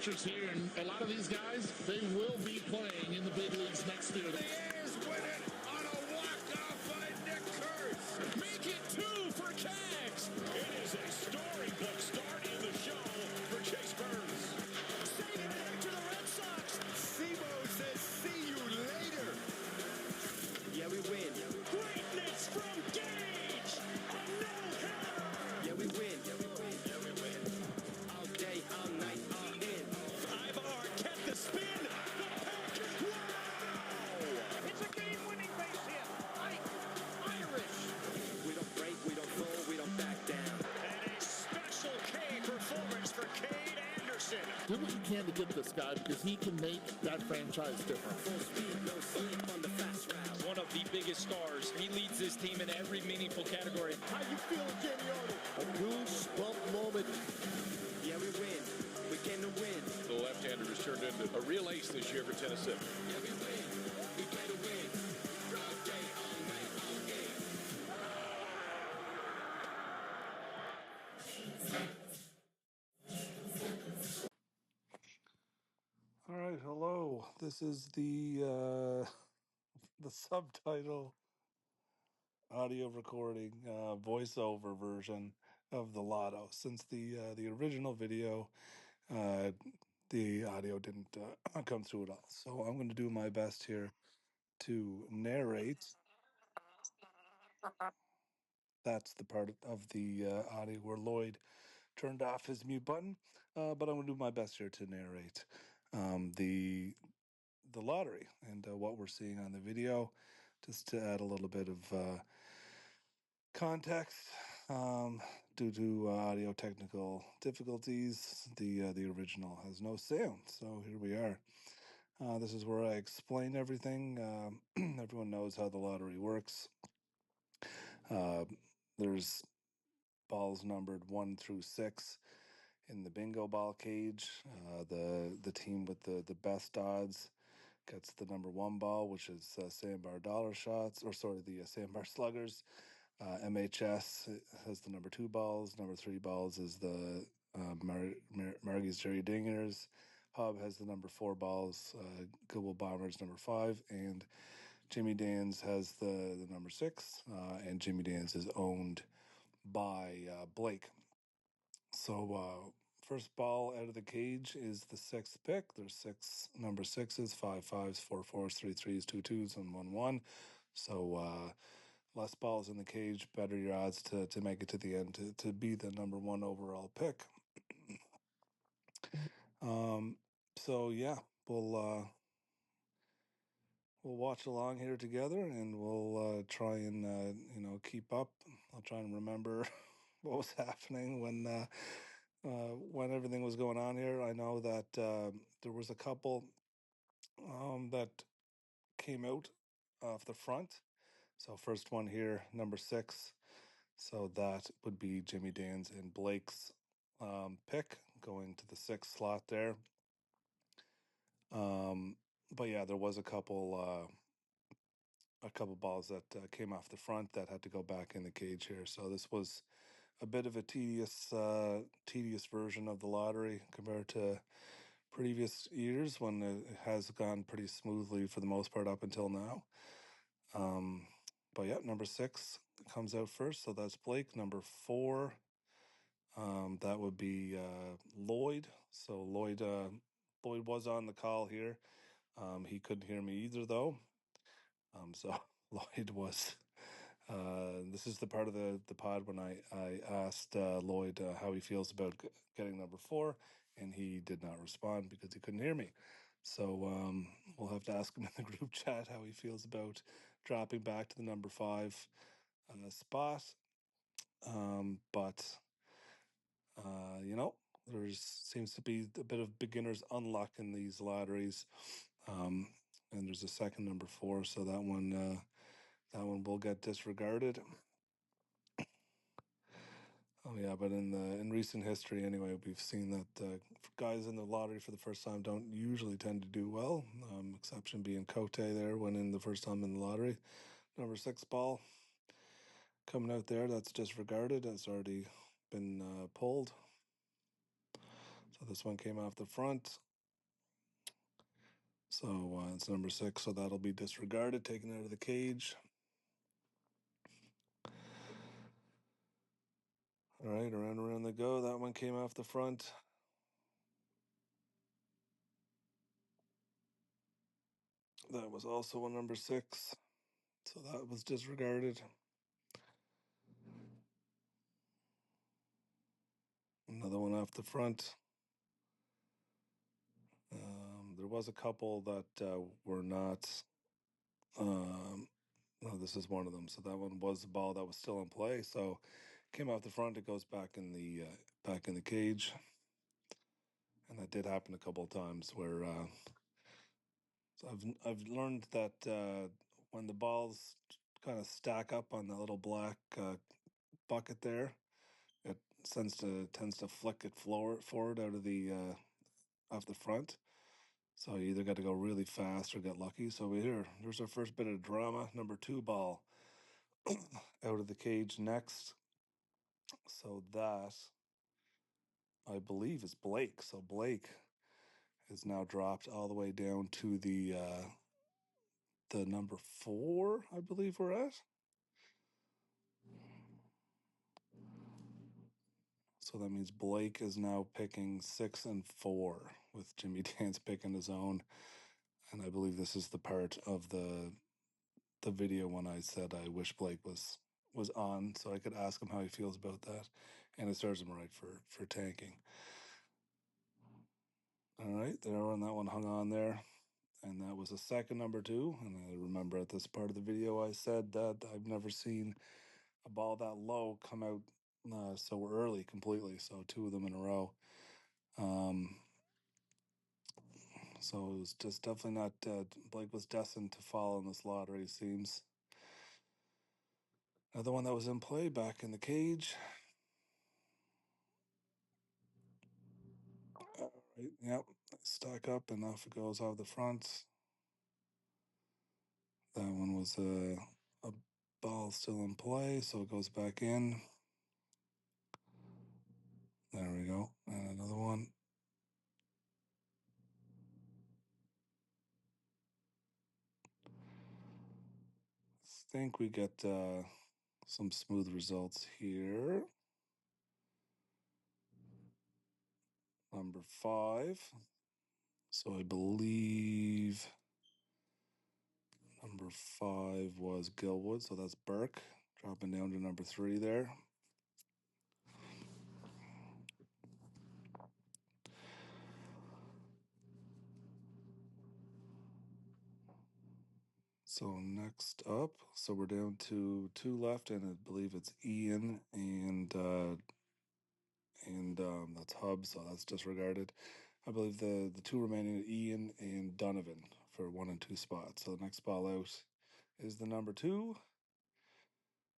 pitchers here, and a lot of these guys, they will be playing in the big leagues next year. The A's win it on a walk-off by Nick Kurtz. Make it 2 for Cags. It is a storybook start in the show for Chase Burns. Saving it here to the Red Sox. Sebo says, see you later. Yeah, we win. Greatness from Gage. A no-hitter. Yeah, we win. Yeah, we win. Yeah, we win. All day, all night, all in. Ivar kept the spin. The Packers. Wow! It's a game-winning base hit. Irish. We don't break, we don't fold, we don't back down. And a special K performance for Cade Anderson. Do what you can to get this guy because he can make that franchise different. Full speed, no sleep on the fast route. One of the biggest stars. He leads this team in every meaningful category. How you feeling, Jamie Arnold? A goosebump moment. Yeah, we win. We came to win. The left-hander has turned into a real ace this year for Tennessee. Yeah, we win. We came to win. All day, all night, all game. All right, hello. This is the subtitle audio recording voiceover version of the Lotto. Since the original video, the audio didn't come through at all. So I'm going to do my best here to narrate. That's the part of the audio where Lloyd turned off his mute button. But I'm going to do my best here to narrate the lottery and what we're seeing on the video, just to add a little bit of context. Due to audio technical difficulties, the original has no sound. So here we are. This is where I explain everything. Everyone knows how the lottery works. There's balls numbered 1 through 6 in the bingo ball cage. The team with the best odds gets the number 1 ball, which is Sandbar Dollar Shots, the Sandbar Sluggers. MHS has the number 2 balls. Number 3 balls is the Margie's Jerry Dingers. Hub has the number 4 balls. Goodwill Bombers number 5, and Jimmy Dan's has the number 6. And Jimmy Dan's is owned by Blake. So first ball out of the cage is the 6th pick. There's 6 number 6s, 5 5s, 4 4s, 3 3s, 2 2s, and 1 1. So less balls in the cage, better your odds to make it to the end to be the number 1 overall pick. So yeah, we'll watch along here together, and we'll try and keep up. I'll try and remember what was happening when everything was going on here. I know that there was a couple that came out off the front. So first one here, number 6. So that would be Jimmy Dan's and Blake's pick going to the 6th slot there. But yeah, there was a couple balls that came off the front that had to go back in the cage here. So this was a bit of a tedious version of the lottery compared to previous years when it has gone pretty smoothly for the most part up until now. But yeah, number 6 comes out first, so that's Blake. Number 4, that would be Lloyd. So Lloyd was on the call here. He couldn't hear me either, though. So Lloyd was. This is the part of the pod when I asked Lloyd how he feels about getting number 4, and he did not respond because he couldn't hear me. So we'll have to ask him in the group chat how he feels about dropping back to the number 5 spot. But there seems to be a bit of beginner's unluck in these lotteries. And there's a second number 4, so that one will get disregarded. Oh yeah, but in recent history anyway, we've seen that guys in the lottery for the first time don't usually tend to do well. Exception being Cote there, winning the first time in the lottery. Number 6 ball coming out there, that's disregarded. That's already been pulled. So So this one came off the front. So it's number 6, so that'll be disregarded, taken out of the cage. All right, around they go. That one came off the front. That was also a number 6, so that was disregarded. Another one off the front. There was a couple that were not. No, this is one of them. So that one was the ball that was still in play. So came off the front. It goes back in the cage, and that did happen a couple of times where. So I've learned that when the balls kind of stack up on the little black bucket there, it tends to flick it forward out of the off the front. So you either got to go really fast or get lucky. So there's our first bit of drama. Number 2 ball out of the cage next. So that I believe is Blake. So Blake is now dropped all the way down to the number 4, I believe we're at. So that means Blake is now picking 6 and 4 with Jimmy Dance picking his own. And I believe this is the part of the video when I said I wish Blake was on so I could ask him how he feels about that. And it serves him right for tanking. All right, there on that one hung on there. And that was a second number 2. And I remember at this part of the video I said that I've never seen a ball that low come out so early completely. So 2 of them in a row. So it was just definitely not. Blake was destined to fall in this lottery, it seems. Another one that was in play back in the cage. Right, yep, stack up and off it goes out the front. That one was a ball still in play, so it goes back in. There we go, and another one. I think we get some smooth results here. Number 5. So I believe number 5 was Gilwood, so that's Burke. Dropping down to number 3 there. So next up, so we're down to 2 left, and I believe it's Ian and that's Hub, so that's disregarded. I believe the 2 remaining are Ian and Donovan for 1 and 2 spots. So the next ball out is the number 2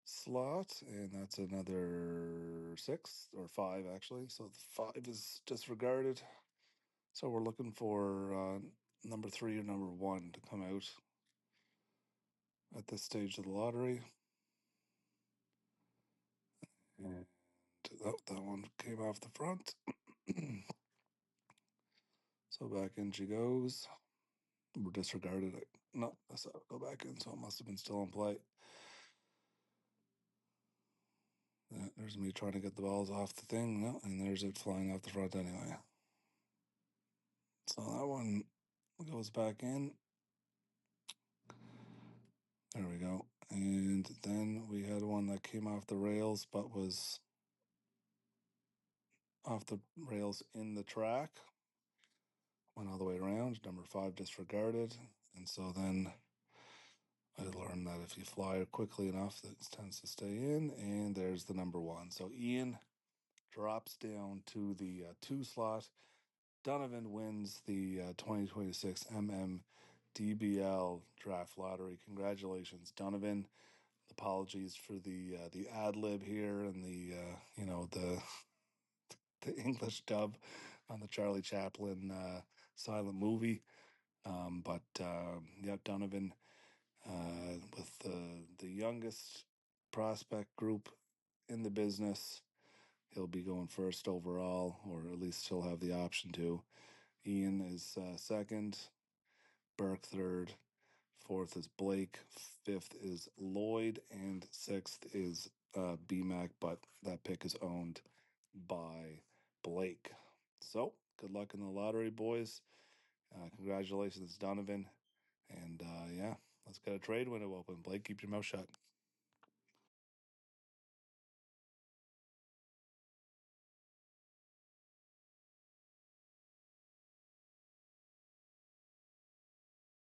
slot, and that's another 6 or 5 actually. So the 5 is disregarded. So we're looking for number 3 or number 1 to come out at this stage of the lottery. And that one came off the front. So back in she goes. We're disregarded. No, that's go back in, so it must have been still in play. There's me trying to get the balls off the thing. No, and there's it flying off the front anyway. So that one goes back in. There we go. And then we had one that came off the rails but was off the rails in the track. Went all the way around. Number 5 disregarded. And so then I learned that if you fly quickly enough, that tends to stay in. And there's the number 1. So Ian drops down to the 2 slot. Donovan wins the 2026 MMDBL Draft Lottery. Congratulations, Donovan. Apologies for the ad lib here and the English dub on the Charlie Chaplin silent movie. But yeah, Donovan with the youngest prospect group in the business. he'll be going first overall, or at least he'll have the option to. Ian is second, Burke third, fourth is Blake, fifth is Lloyd, and sixth is BMAC, but that pick is owned by Blake. So good luck in the lottery, boys. Congratulations, Donovan. And yeah, let's get a trade window open. Blake, keep your mouth shut.